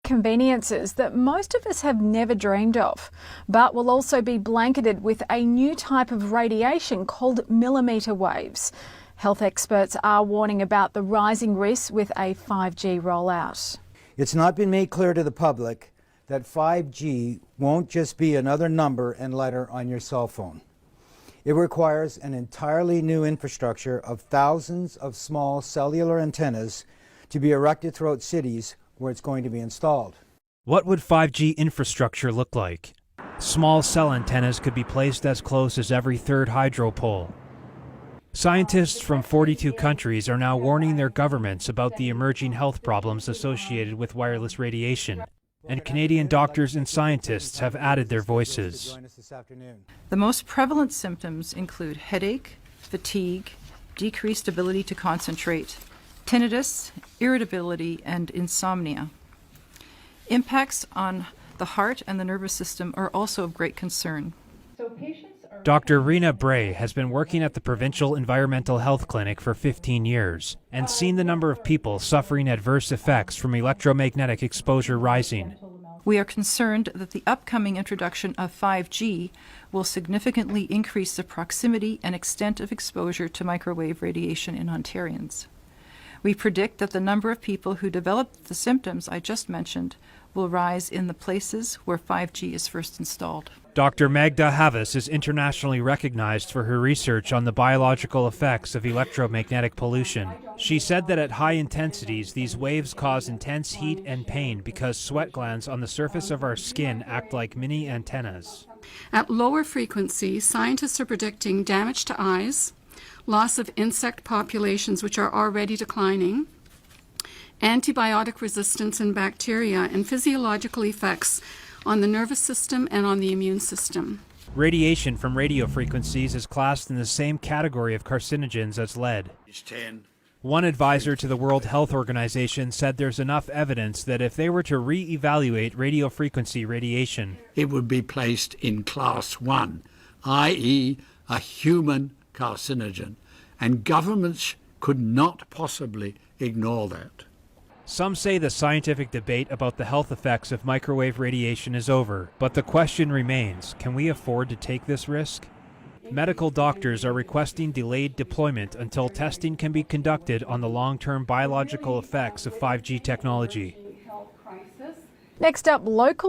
Conveniences that most of us have never dreamed of, but will also be blanketed with a new type of radiation called millimetre waves. Health experts are warning about the rising risks with a 5G rollout. It's not been made clear to the public that 5G won't just be another number and letter on your cell phone. It requires an entirely new infrastructure of thousands of small cellular antennas to be erected throughout cities where it's going to be installed. What would 5G infrastructure look like? Small cell antennas could be placed as close as every third hydro pole. Scientists from 42 countries are now warning their governments about the emerging health problems associated with wireless radiation, and Canadian doctors and scientists have added their voices. The most prevalent symptoms include headache, fatigue, decreased ability to concentrate, tinnitus, irritability, and insomnia. Impacts on the heart and the nervous system are also of great concern. Dr. Rena Bray has been working at the Provincial Environmental Health Clinic for 15 years and seen the number of people suffering adverse effects from electromagnetic exposure rising. We are concerned that the upcoming introduction of 5G will significantly increase the proximity and extent of exposure to microwave radiation in Ontarians. We predict that the number of people who develop the symptoms I just mentioned will rise in the places where 5G is first installed. Dr. Magda Havas is internationally recognized for her research on the biological effects of electromagnetic pollution. She said that at high intensities, these waves cause intense heat and pain because sweat glands on the surface of our skin act like mini antennas. At lower frequencies, scientists are predicting damage to eyes, loss of insect populations which are already declining, antibiotic resistance in bacteria, and physiological effects on the nervous system and on the immune system. Radiation from radio frequencies is classed in the same category of carcinogens as lead. One advisor to the World Health Organization said there's enough evidence that if they were to re-evaluate radio frequency radiation, it would be placed in class 1, i.e. a human carcinogen, and governments could not possibly ignore that. Some say the scientific debate about the health effects of microwave radiation is over, but the question remains, can we afford to take this risk? Medical doctors are requesting delayed deployment until testing can be conducted on the long-term biological effects of 5G technology. Next up, local